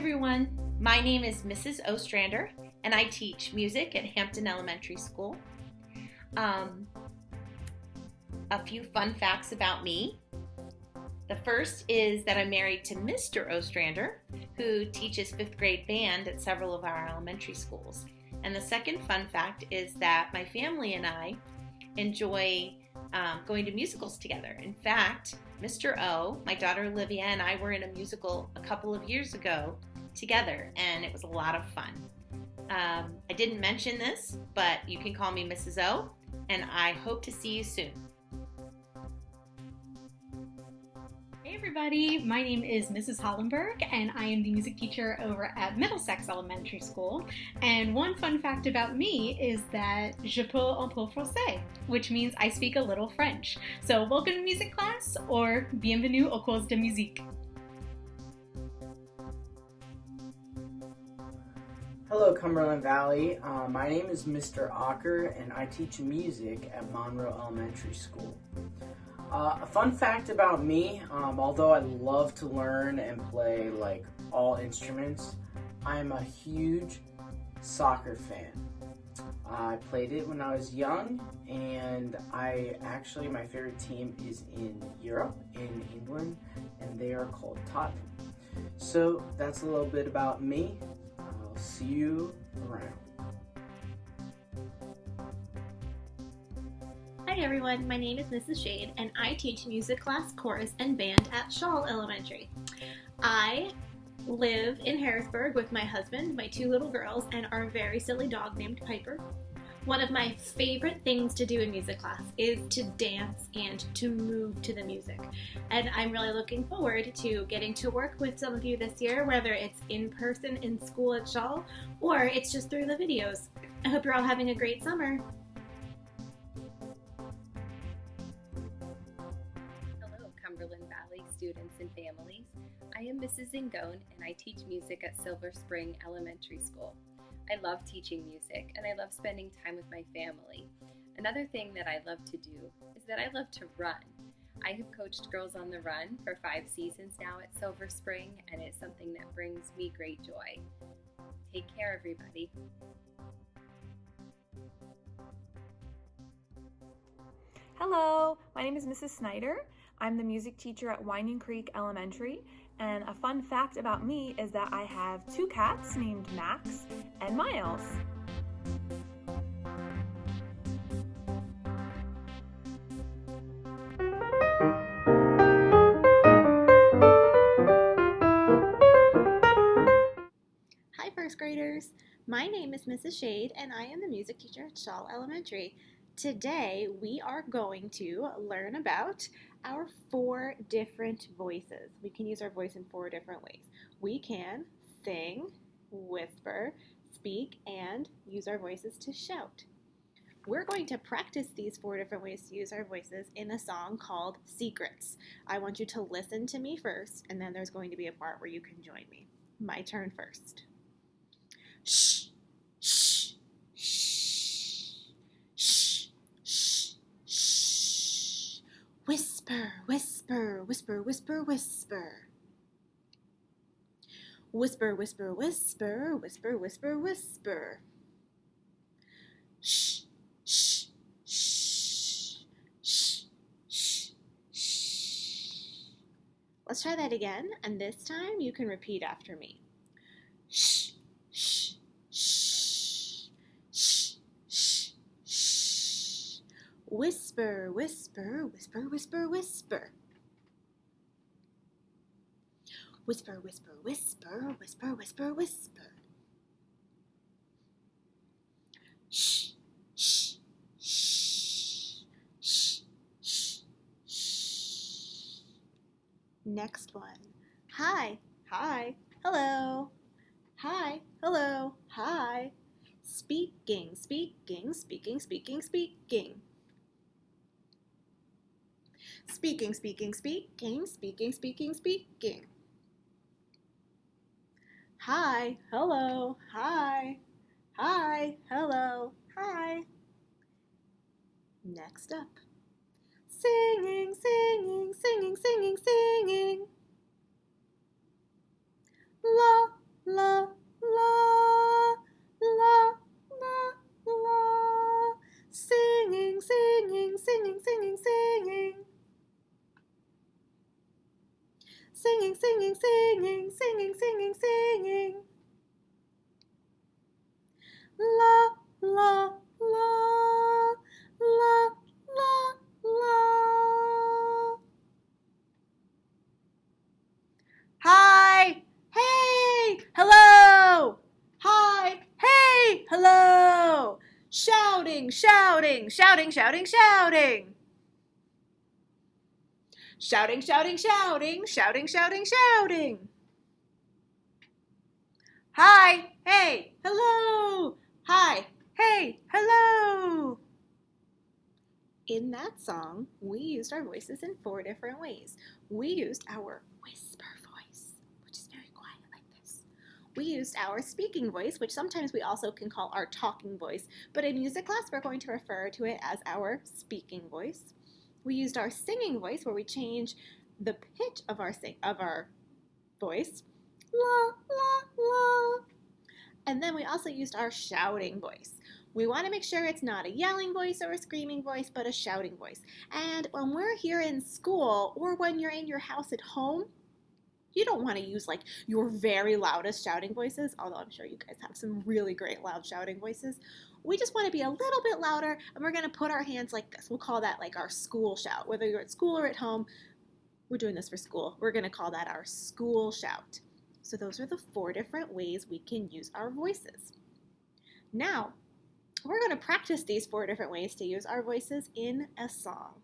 everyone, my name is Mrs. Ostrander and I teach music at Hampton Elementary School. A few fun facts about me. The first is that I'm married to Mr. Ostrander, who teaches 5th grade band at several of our elementary schools. And the second fun fact is that my family and I enjoy going to musicals together. In fact, Mr. O, my daughter Olivia, and I were in a musical a couple of years ago together, and it was a lot of fun. I didn't mention this, but you can call me Mrs. O, and I hope to see you soon. Hey everybody, my name is Mrs. Hollenberg and I am the music teacher over at Middlesex Elementary School. And one fun fact about me is that je peux un peu français, which means I speak a little French. So welcome to music class, or bienvenue au cours de musique. Hello Cumberland Valley, my name is Mr. OCKER and I teach music at Monroe Elementary School. A fun fact about me, although I love to learn and play like all instruments, I'm a huge soccer fan. I played it when I was young, and my favorite team is in Europe, in England, and they are called Tottenham. So that's a little bit about me. I'll see you around. Hi everyone, my name is Mrs. Schade and I teach music class, chorus, and band at Schade Elementary. I live in Harrisburg with my husband, my 2 little girls, and our very silly dog named Piper. One of my favorite things to do in music class is to dance and to move to the music. And I'm really looking forward to getting to work with some of you this year, whether it's in person in school at Schade or it's just through the videos. I hope you're all having a great summer. Cumberland Valley students and families. I am Mrs. Zingone and I teach music at Silver Spring Elementary School. I love teaching music and I love spending time with my family. Another thing that I love to do is that I love to run. I have coached Girls on the Run for 5 seasons now at Silver Spring, and it's something that brings me great joy. Take care, everybody. Hello, my name is Mrs. SNYDER. I'm the music teacher at Winding Creek Elementary, and a fun fact about me is that I have 2 cats named Max and Miles. Hi first graders, my name is Mrs. Schade and I am the music teacher at Schade Elementary. Today we are going to learn about our 4 different voices. We can use our voice in 4 different ways. We can sing, whisper, speak, and use our voices to shout. We're going to practice these 4 different ways to use our voices in a song called Secrets. I want you to listen to me first, and then there's going to be a part where you can join me. My turn first. Shh, shh, shh, shh, shh, shh. Whisper, whisper, whisper, whisper, whisper. Whisper, whisper, whisper, whisper, whisper, whisper. Shh, shh, shh, shh, shh, shh. Let's try that again, and this time you can repeat after me. Shh, shh, shh, shh, shh, shh. Whisper, whisper, whisper, whisper, whisper. Whisper, whisper, whisper, whisper, whisper, whisper. Shh, shh, shh, shh, shh, shh. Next one. Hi, hi, hello. Hi, hello, hi. Speaking, speaking, speaking, speaking, speaking. Speaking, speaking, speaking, speaking, speaking, speaking. Hi, hello, hi. Hi, hello, hi. Next up. Singing, singing, singing, singing, singing. La, singing, singing, singing, singing. La, la, la, la, la, la. Hi, hey, hello. Hi, hey, hello. Shouting, shouting, shouting, shouting, shouting. Shouting, shouting, shouting, shouting, shouting, shouting. Hi, hey, hello. Hi, hey, hello. In that song, we used our voices in 4 different ways. We used our whisper voice, which is very quiet like this. We used our speaking voice, which sometimes we also can call our talking voice, but in music class, we're going to refer to it as our speaking voice. We used our singing voice, where we change the pitch of our voice. La, la, la. And then we also used our shouting voice. We want to make sure it's not a yelling voice or a screaming voice, but a shouting voice. And when we're here in school, or when you're in your house at home, you don't want to use like your very loudest shouting voices, although I'm sure you guys have some really great loud shouting voices. We just want to be a little bit louder, and we're going to put our hands like this. We'll call that like our school shout. Whether you're at school or at home, we're doing this for school. We're going to call that our school shout. So those are the 4 different ways we can use our voices. Now, we're going to practice these 4 different ways to use our voices in a song.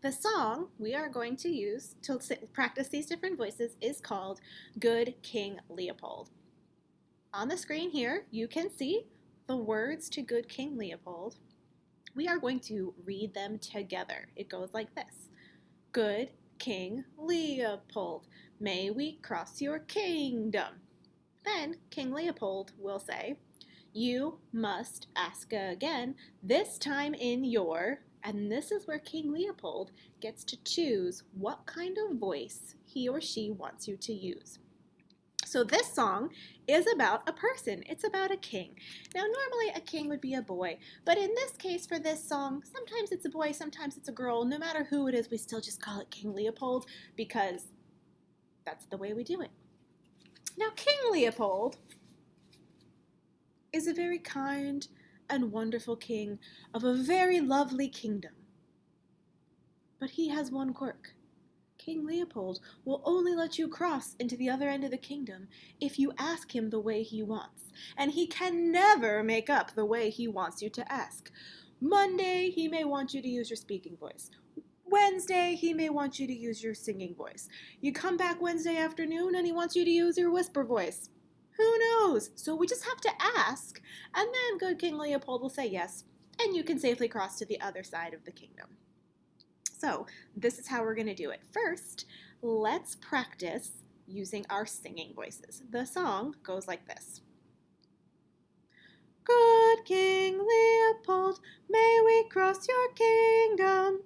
The song we are going to use to practice these different voices is called Good King Leopold. On the screen here, you can see the words to Good King Leopold. We are going to read them together. It goes like this. Good King Leopold, may we cross your kingdom. Then King Leopold will say, you must ask again, this time in your, and this is where King Leopold gets to choose what kind of voice he or she wants you to use. So this song is about a person. It's about a king. Now, normally a king would be a boy, but in this case for this song, sometimes it's a boy, sometimes it's a girl. No matter who it is, we still just call it King Leopold because that's the way we do it. Now, King Leopold is a very kind and wonderful king of a very lovely kingdom. But he has one quirk. King Leopold will only let you cross into the other end of the kingdom if you ask him the way he wants, and he can never make up the way he wants you to ask. Monday, he may want you to use your speaking voice. Wednesday, he may want you to use your singing voice. You come back Wednesday afternoon and he wants you to use your whisper voice. Who knows? So we just have to ask, and then good King Leopold will say yes, and you can safely cross to the other side of the kingdom. So this is how we're going to do it. First, let's practice using our singing voices. The song goes like this. Good King Leopold, may we cross your kingdom?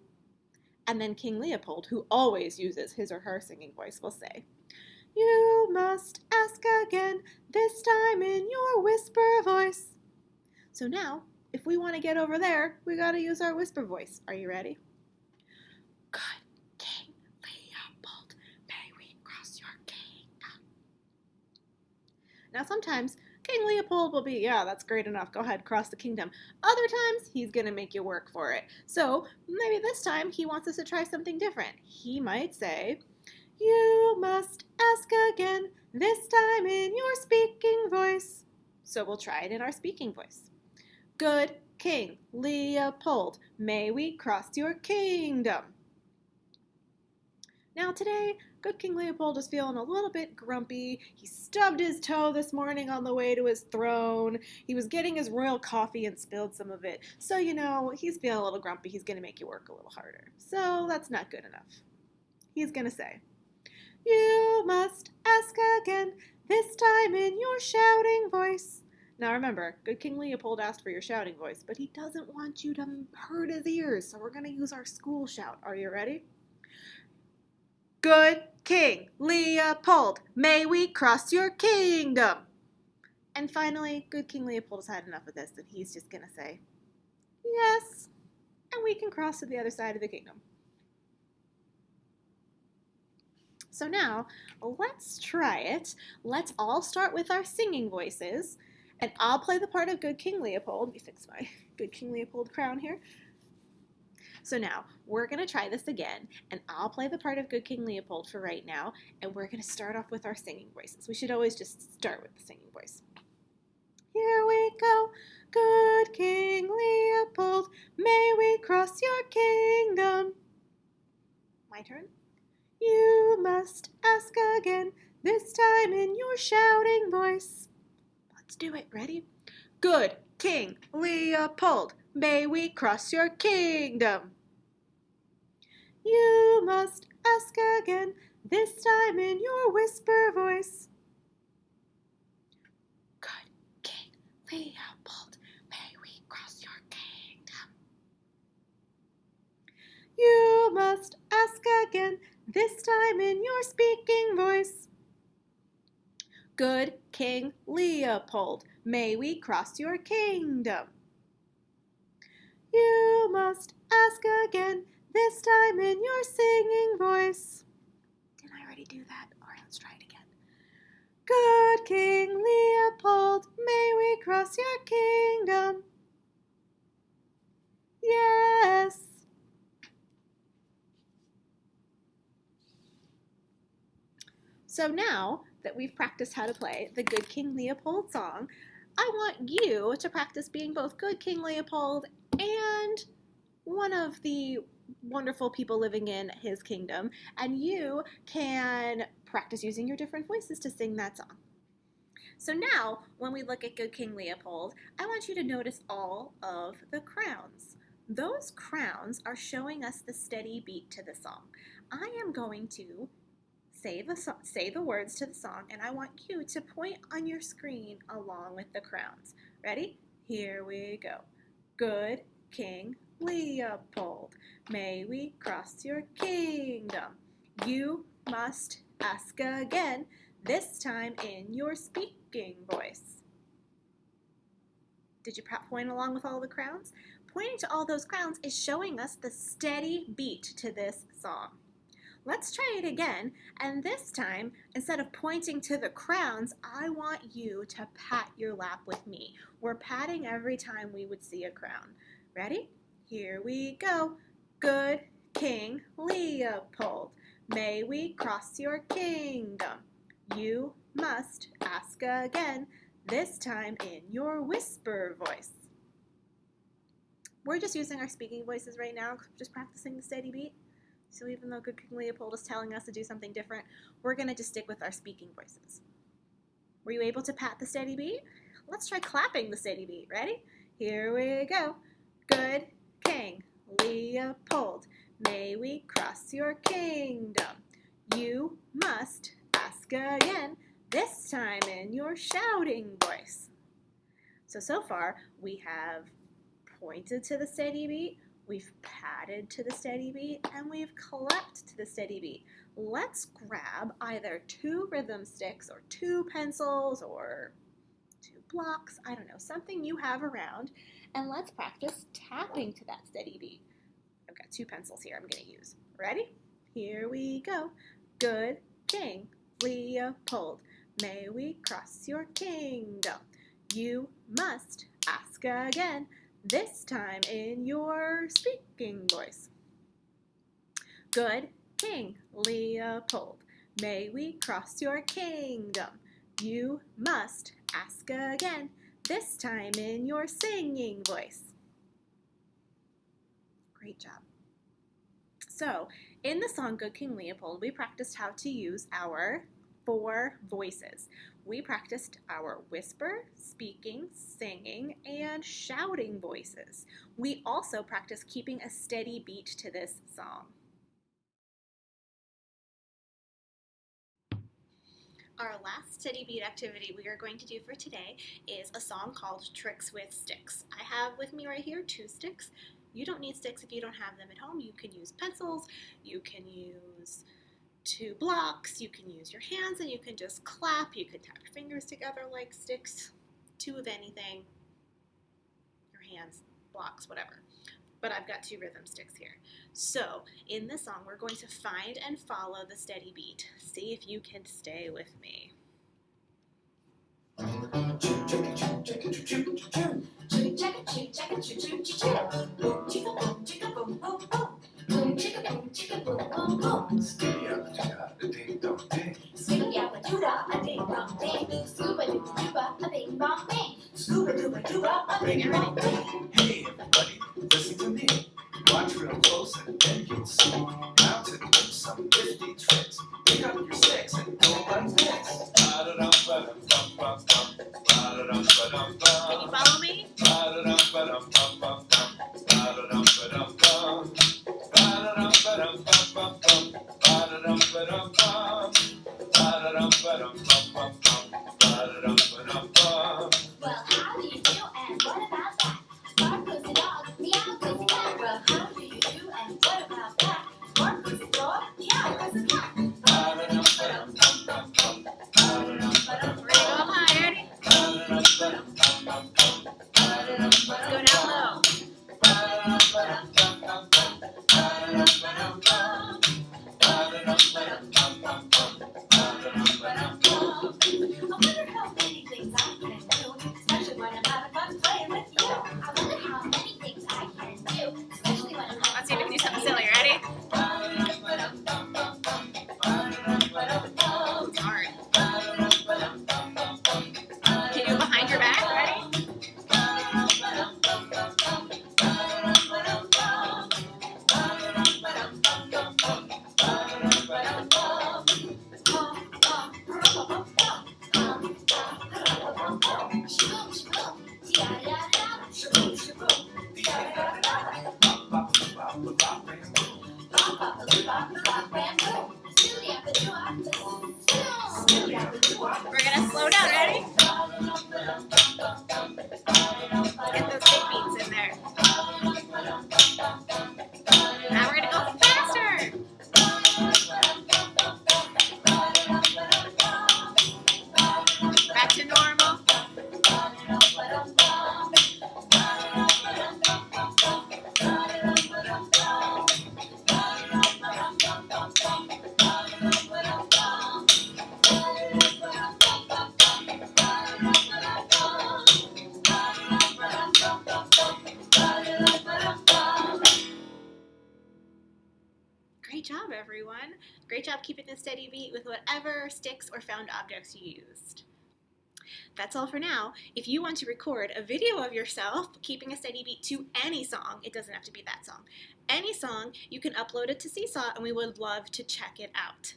And then King Leopold, who always uses his or her singing voice, will say, you must ask again, this time in your whisper voice. So now, if we want to get over there, we got to use our whisper voice. Are you ready? Good King Leopold, may we cross your kingdom? Now sometimes King Leopold will be, yeah, that's great enough. Go ahead, cross the kingdom. Other times, he's going to make you work for it. So maybe this time he wants us to try something different. He might say, you must ask again, this time in your speaking voice. So we'll try it in our speaking voice. Good King Leopold, may we cross your kingdom? Now today, good King Leopold is feeling a little bit grumpy. He stubbed his toe this morning on the way to his throne. He was getting his royal coffee and spilled some of it. So, he's feeling a little grumpy. He's going to make you work a little harder. So that's not good enough. He's going to say, you must ask again, this time in your shouting voice. Now remember, good King Leopold asked for your shouting voice, but he doesn't want you to hurt his ears. So we're going to use our school shout. Are you ready? Good King Leopold, may we cross your kingdom? And finally, good King Leopold has had enough of this, and he's just going to say, yes, and we can cross to the other side of the kingdom. So now, let's try it. Let's all start with our singing voices, and I'll play the part of Good King Leopold. Let me fix my Good King Leopold crown here. So now, we're going to try this again, and I'll play the part of Good King Leopold for right now, and we're going to start off with our singing voices. We should always just start with the singing voice. Here we go, good King Leopold, may we cross your kingdom. My turn. You must ask again, this time in your shouting voice. Let's do it. Ready? Good King Leopold, may we cross your kingdom. You must ask again, this time in your whisper voice. Good King Leopold, may we cross your kingdom. You must ask again, this time in your speaking voice. Good King Leopold, may we cross your kingdom. You must ask again, this time in your singing voice. Didn't I already do that? All right, let's try it again. Good King Leopold, may we cross your kingdom? Yes. So now that we've practiced how to play the Good King Leopold song, I want you to practice being both Good King Leopold and one of the wonderful people living in his kingdom, and you can practice using your different voices to sing that song. So now, when we look at Good King Leopold, I want you to notice all of the crowns. Those crowns are showing us the steady beat to the song. I am going to say the words to the song, and I want you to point on your screen along with the crowns. Ready? Here we go. Good King Leopold, may we cross your kingdom. You must ask again, this time in your speaking voice. Did you point along with all the crowns? Pointing to all those crowns is showing us the steady beat to this song. Let's try it again, and this time, instead of pointing to the crowns, I want you to pat your lap with me. We're patting every time we would see a crown. Ready? Here we go. Good King Leopold, may we cross your kingdom. You must ask again, this time in your whisper voice. We're just using our speaking voices right now, just practicing the steady beat. So even though Good King Leopold is telling us to do something different, we're going to just stick with our speaking voices. Were you able to pat the steady beat? Let's try clapping the steady beat. Ready? Here we go. Good King Leopold, may we cross your kingdom. You must ask again, this time in your shouting voice. So far, we have pointed to the steady beat, we've patted to the steady beat, and we've clapped to the steady beat. Let's grab either 2 rhythm sticks or 2 pencils or 2 blocks, I don't know, something you have around, and let's practice tapping to that steady beat. I've got 2 pencils here I'm going to use. Ready? Here we go. Good King Leopold, may we cross your kingdom. You must ask again, this time in your speaking voice. Good King Leopold, may we cross your kingdom. You must ask again, this time in your singing voice. Great job. So, in the song Good King Leopold, we practiced how to use our 4 voices. We practiced our whisper, speaking, singing, and shouting voices. We also practiced keeping a steady beat to this song. Our last steady beat activity we are going to do for today is a song called Tricks with Sticks. I have with me right here 2 sticks. You don't need sticks if you don't have them at home. You can use pencils, you can use 2 blocks, you can use your hands, and you can just clap. You can tap your fingers together like sticks, 2 of anything, your hands, blocks, whatever. but I've got 2 rhythm sticks here. So in this song, we're going to find and follow the steady beat. See if you can stay with me. Hey everybody, listen to me. Watch real close and then you'll see how to do some nifty tricks. Pick up your sticks and go like this. Can you follow me? Well, how do you do and what about that? Bark goes the dog, meow goes the cat. Well, how do you do and what about that? Bark goes the dog, meow goes the cat. We're gonna go up high, ready? Let's go down low. I wonder how many things I can do, especially when I'm having fun playing with you. I wonder how many things I can do, especially when I'm Let's see if we can do something silly. Ready? It's hard. Can you do it behind your back? Ready? We're gonna slow down. Ready? Get those big beats in there. Now we're gonna go faster. Back to normal. Great job, everyone. Great job keeping a steady beat with whatever sticks or found objects you used. That's all for now. If you want to record a video of yourself keeping a steady beat to any song, it doesn't have to be that song, any song, you can upload it to SeeSaw and we would love to check it out.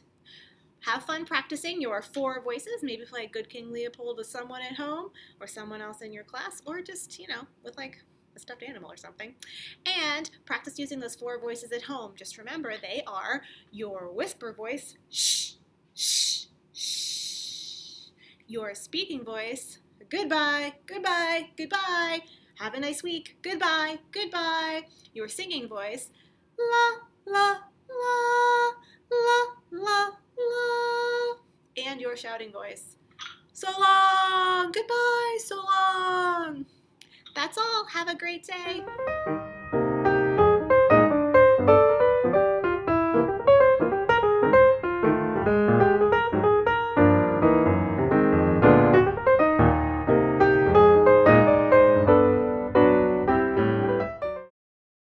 Have fun practicing your 4 voices. Maybe play a good King Leopold with someone at home or someone else in your class, or just, with like a stuffed animal or something. And practice using those 4 voices at home. Just remember, they are your whisper voice, shh, shh, shh. Your speaking voice, goodbye, goodbye, goodbye. Have a nice week, goodbye, goodbye. Your singing voice, la, la, la, la, la, la. And your shouting voice, so long, goodbye, so long. That's all. Have a great day.